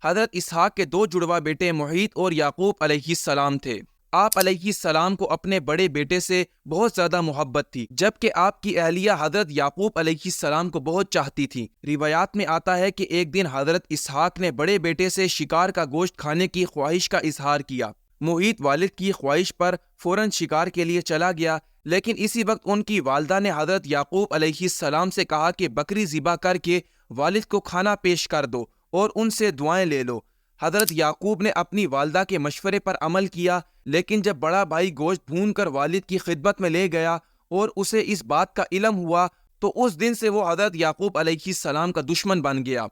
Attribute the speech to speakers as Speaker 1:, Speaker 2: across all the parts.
Speaker 1: حضرت اسحاق کے دو جڑواں بیٹے محیط اور یعقوب علیہ السلام تھے۔ آپ علیہ السلام کو اپنے بڑے بیٹے سے بہت زیادہ محبت تھی، جبکہ آپ کی اہلیہ حضرت یعقوب علیہ السلام کو بہت چاہتی تھی۔ روایات میں آتا ہے کہ ایک دن حضرت اسحاق نے بڑے بیٹے سے شکار کا گوشت کھانے کی خواہش کا اظہار کیا۔ محیط والد کی خواہش پر فوراً شکار کے لیے چلا گیا، لیکن اسی وقت ان کی والدہ نے حضرت یعقوب علیہ السلام سے کہا کہ بکری ذبح کر کے والد کو کھانا پیش کر دو اور ان سے دعائیں لے لو۔ حضرت یعقوب نے اپنی والدہ کے مشورے پر عمل کیا، لیکن جب بڑا بھائی گوشت بھون کر والد کی خدمت میں لے گیا اور اسے اس بات کا علم ہوا تو اس دن سے وہ حضرت یعقوب علیہ السلام کا دشمن بن گیا۔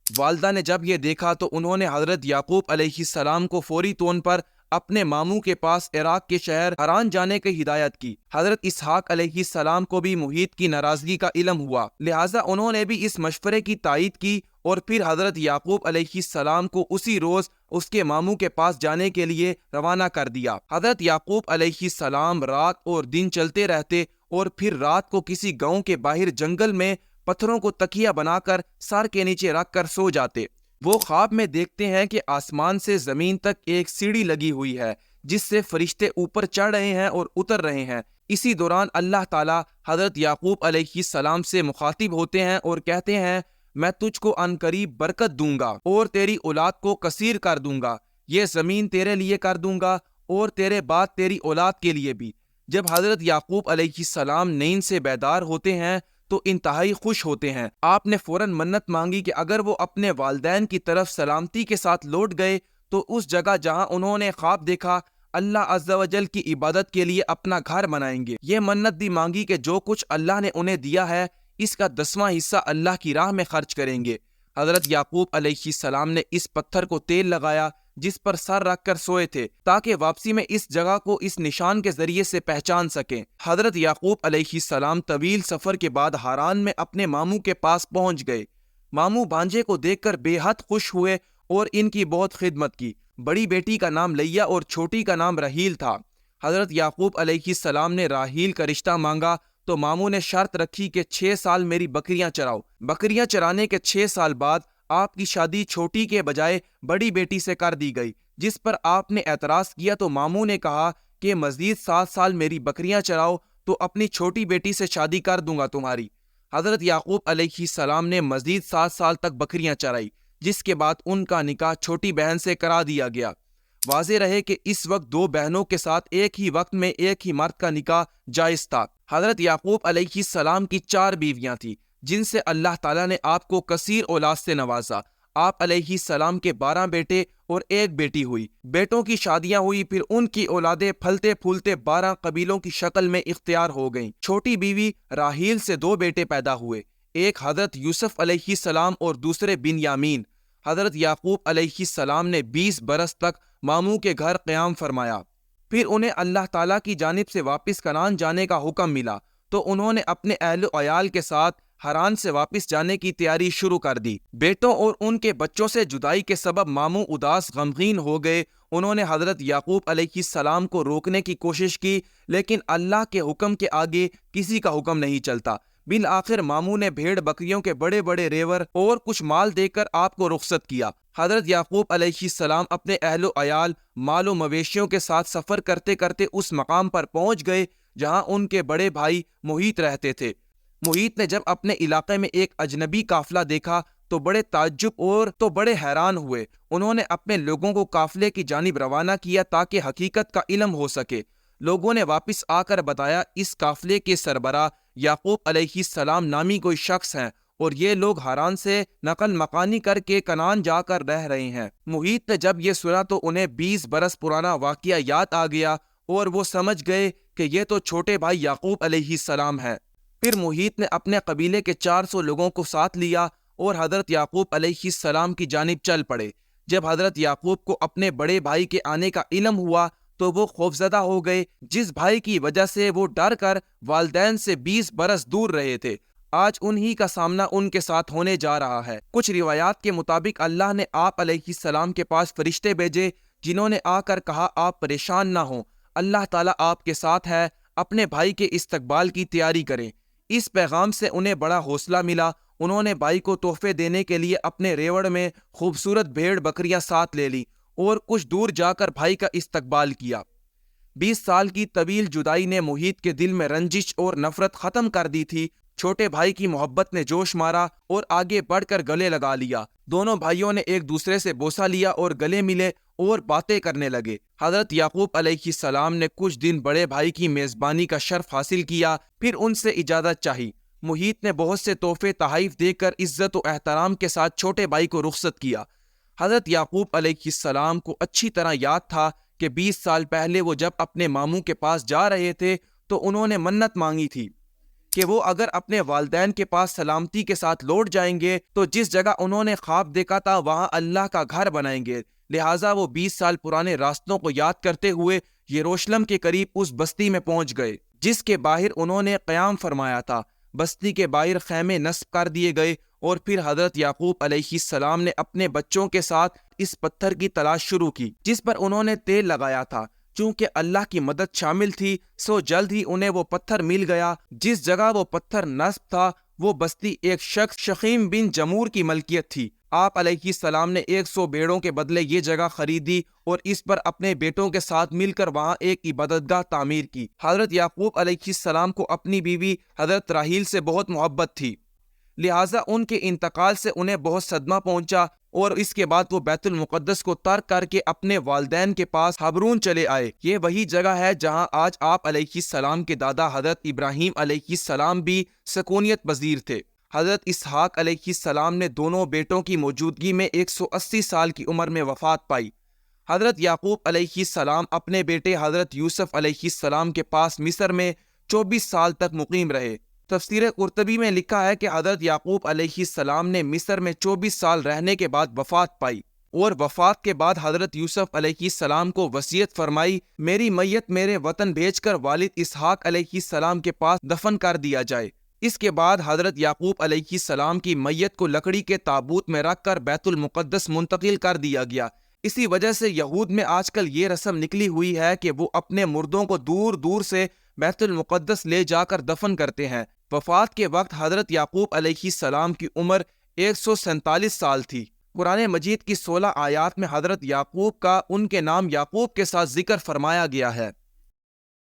Speaker 1: والدہ نے جب یہ دیکھا تو انہوں نے حضرت یعقوب علیہ السلام کو فوری طور پر اپنے ماموں کے پاس عراق کے شہر حران جانے کی ہدایت کی۔ حضرت اسحاق علیہ السلام کو بھی محیط کی ناراضگی کا علم ہوا، لہٰذا انہوں نے بھی اس مشورے کی تائید کی اور پھر حضرت یعقوب علیہ السلام کو اسی روز اس کے ماموں کے پاس جانے کے لیے روانہ کر دیا۔ حضرت یعقوب علیہ السلام رات اور دن چلتے رہتے اور پھر رات کو کسی گاؤں کے باہر جنگل میں پتھروں کو تکیہ بنا کر سر کے نیچے رکھ کر سو جاتے۔ وہ خواب میں دیکھتے ہیں کہ آسمان سے زمین تک ایک سیڑھی لگی ہوئی ہے جس سے فرشتے اوپر چڑھ رہے ہیں اور اتر رہے ہیں۔ اسی دوران اللہ تعالیٰ حضرت یعقوب علیہ السلام سے مخاطب ہوتے ہیں اور کہتے ہیں، میں تجھ کو عنقریب برکت دوں گا اور تیری اولاد کو کثیر کر دوں گا، یہ زمین تیرے لیے کر دوں گا اور تیرے بعد تیری اولاد کے لیے بھی۔ جب حضرت یعقوب علیہ السلام نیند سے بیدار ہوتے ہیں تو انتہائی خوش ہوتے ہیں۔ آپ نے فوراً منت مانگی کہ اگر وہ اپنے والدین کی طرف سلامتی کے ساتھ لوٹ گئے تو اس جگہ جہاں انہوں نے خواب دیکھا اللہ عز و جل کی عبادت کے لیے اپنا گھر بنائیں گے۔ یہ منت بھی مانگی کہ جو کچھ اللہ نے انہیں دیا ہے اس کا 10واں حصہ اللہ کی راہ میں خرچ کریں گے۔ حضرت یعقوب علیہ السلام نے اس پتھر کو تیل لگایا جس پر سر رکھ کر سوئے تھے تاکہ واپسی میں اس جگہ کو اس نشان کے ذریعے سے پہچان سکیں۔ حضرت یعقوب علیہ السلام طویل سفر کے بعد حران میں اپنے ماموں کے پاس پہنچ گئے۔ ماموں بھانجے کو دیکھ کر بے حد خوش ہوئے اور ان کی بہت خدمت کی۔ بڑی بیٹی کا نام لیا اور چھوٹی کا نام رحیل تھا۔ حضرت یعقوب علیہ السلام نے راحیل کا رشتہ مانگا تو ماموں نے شرط رکھی کہ 6 سال میری بکریاں چراؤ۔ بکریاں چرانے کے 6 سال بعد آپ کی شادی چھوٹی کے بجائے بڑی بیٹی سے کر دی گئی، جس پر آپ نے اعتراض کیا تو ماموں نے کہا کہ مزید 7 سال میری بکریاں چراؤ تو اپنی چھوٹی بیٹی سے شادی کر دوں گا تمہاری۔ حضرت یعقوب علیہ السلام نے مزید 7 سال تک بکریاں چرائی، جس کے بعد ان کا نکاح چھوٹی بہن سے کرا دیا گیا۔ واضح رہے کہ اس وقت 2 بہنوں کے ساتھ ایک ہی وقت میں ایک ہی مرد کا نکاح جائز تھا۔ حضرت یعقوب علیہ السلام کی 4 بیویاں تھیں جن سے اللہ تعالیٰ نے آپ کو کثیر اولاد سے نوازا۔ آپ علیہ السلام کے 12 بیٹے اور 1 بیٹی ہوئی۔ بیٹوں کی شادیاں ہوئی، پھر ان کی اولادیں پھلتے پھولتے 12 قبیلوں کی شکل میں اختیار ہو گئیں۔ چھوٹی بیوی راحیل سے 2 بیٹے پیدا ہوئے، ایک حضرت یوسف علیہ السلام اور دوسرے بنیامین۔ حضرت یعقوب علیہ السلام نے 20 برس تک ماموں کے گھر قیام فرمایا۔ پھر انہیں اللہ تعالیٰ کی جانب سے واپس کنعان جانے کا حکم ملا تو انہوں نے اپنے اہل و عیال کے ساتھ حران سے واپس جانے کی تیاری شروع کر دی۔ بیٹوں اور ان کے بچوں سے جدائی کے سبب ماموں اداس غمگین ہو گئے۔ انہوں نے حضرت یعقوب علیہ السلام کو روکنے کی کوشش کی، لیکن اللہ کے حکم کے آگے کسی کا حکم نہیں چلتا۔ بالآخر ماموں نے بھیڑ بکریوں کے بڑے بڑے ریور اور کچھ مال دے کر آپ کو رخصت کیا۔ حضرت یعقوب علیہ السلام اپنے اہل و عیال، مال و مویشیوں کے ساتھ سفر کرتے کرتے اس مقام پر پہنچ گئے جہاں ان کے بڑے بھائی محیط رہتے تھے۔ محیط نے جب اپنے علاقے میں ایک اجنبی قافلہ دیکھا تو بڑے تعجب اور تو بڑے حیران ہوئے۔ انہوں نے اپنے لوگوں کو قافلے کی جانب روانہ کیا تاکہ حقیقت کا علم ہو سکے۔ لوگوں نے واپس آ کر بتایا اس قافلے کے سربراہ یعقوب علیہ السلام نامی کوئی شخص ہیں اور یہ لوگ حران سے نقل مکانی کر کے کنعان جا کر رہ رہے ہیں۔ محیط نے جب یہ سنا تو انہیں 20 برس پرانا واقعہ یاد آ گیا اور وہ سمجھ گئے کہ یہ تو چھوٹے بھائی یعقوب علیہ السلام ہے۔ پھر محیط نے اپنے قبیلے کے 400 لوگوں کو ساتھ لیا اور حضرت یعقوب علیہ السلام کی جانب چل پڑے۔ جب حضرت یعقوب کو اپنے بڑے بھائی کے آنے کا علم ہوا تو وہ خوفزدہ ہو گئے، جس بھائی کی وجہ سے وہ ڈر کر والدین سے 20 برس دور رہے تھے۔ آج انہی کا سامنا ان کے ساتھ ہونے جا رہا ہے۔ کچھ روایات کے مطابق اللہ نے آپ علیہ السلام کے پاس فرشتے بھیجے جنہوں نے آ کر کہا آپ پریشان نہ ہوں، اللہ تعالیٰ آپ کے ساتھ ہے، اپنے بھائی کے استقبال کی تیاری کریں۔ اس پیغام سے انہیں بڑا حوصلہ ملا۔ انہوں نے بھائی کو تحفے دینے کے لیے اپنے ریوڑ میں خوبصورت بھیڑ بکریاں ساتھ لے لی اور کچھ دور جا کر بھائی کا استقبال کیا۔ 20 سال کی طویل جدائی نے محیط کے دل میں رنجش اور نفرت ختم کر دی تھی۔ چھوٹے بھائی کی محبت نے جوش مارا اور آگے بڑھ کر گلے لگا لیا۔ دونوں بھائیوں نے ایک دوسرے سے بوسہ لیا اور گلے ملے اور باتیں کرنے لگے۔ حضرت یعقوب علیہ السلام نے کچھ دن بڑے بھائی کی میزبانی کا شرف حاصل کیا، پھر ان سے اجازت چاہی۔ محیط نے بہت سے تحفے تحائف دے کر عزت و احترام کے ساتھ چھوٹے بھائی کو رخصت کیا۔ حضرت یعقوب علیہ السلام کو اچھی طرح یاد تھا کہ 20 سال پہلے وہ جب اپنے ماموں کے پاس جا رہے تھے تو انہوں نے منت مانگی تھی کہ وہ اگر اپنے والدین کے پاس سلامتی کے ساتھ لوٹ جائیں گے تو جس جگہ انہوں نے خواب دیکھا تھا وہاں اللہ کا گھر بنائیں گے۔ لہٰذا وہ 20 سال پرانے راستوں کو یاد کرتے ہوئے یروشلم کے قریب اس بستی میں پہنچ گئے جس کے باہر انہوں نے قیام فرمایا تھا۔ بستی کے باہر خیمے نصب کر دیے گئے اور پھر حضرت یعقوب علیہ السلام نے اپنے بچوں کے ساتھ اس پتھر کی تلاش شروع کی جس پر انہوں نے تیل لگایا تھا۔ چونکہ اللہ کی مدد شامل تھی سو جلد ہی انہیں وہ پتھر مل گیا۔ جس جگہ وہ پتھر نصب تھا وہ بستی ایک شخص شخیم بن جمور کی ملکیت تھی۔ آپ علیہ السلام نے 100 بیڑوں کے بدلے یہ جگہ خریدی اور اس پر اپنے بیٹوں کے ساتھ مل کر وہاں ایک عبادتگاہ تعمیر کی۔ حضرت یعقوب علیہ السلام کو اپنی بیوی حضرت راحیل سے بہت محبت تھی، لہٰذا ان کے انتقال سے انہیں بہت صدمہ پہنچا اور اس کے بعد وہ بیت المقدس کو ترک کر کے اپنے والدین کے پاس حبرون چلے آئے۔ یہ وہی جگہ ہے جہاں آج آپ علیہ السلام کے دادا حضرت ابراہیم علیہ السلام بھی سکونیت پذیر تھے۔ حضرت اسحاق علیہ السلام نے دونوں بیٹوں کی موجودگی میں 180 سال کی عمر میں وفات پائی۔ حضرت یعقوب علیہ السلام اپنے بیٹے حضرت یوسف علیہ السلام کے پاس مصر میں 24 سال تک مقیم رہے۔ تفسیر قرطبی میں لکھا ہے کہ حضرت یعقوب علیہ السلام نے مصر میں 24 سال رہنے کے بعد وفات پائی اور وفات کے بعد حضرت یوسف علیہ السلام کو وصیت فرمائی میری میت میرے وطن بھیج کر والد اسحاق علیہ السلام کے پاس دفن کر دیا جائے۔ اس کے بعد حضرت یعقوب علیہ السلام کی میت کو لکڑی کے تابوت میں رکھ کر بیت المقدس منتقل کر دیا گیا۔ اسی وجہ سے یہود میں آج کل یہ رسم نکلی ہوئی ہے کہ وہ اپنے مردوں کو دور دور سے بیت المقدس لے جا کر دفن کرتے ہیں۔ وفات کے وقت حضرت یعقوب علیہ السلام کی عمر 147 سال تھی۔ قرآن مجید کی 16 آیات میں حضرت یعقوب کا ان کے نام یعقوب کے ساتھ ذکر فرمایا گیا ہے۔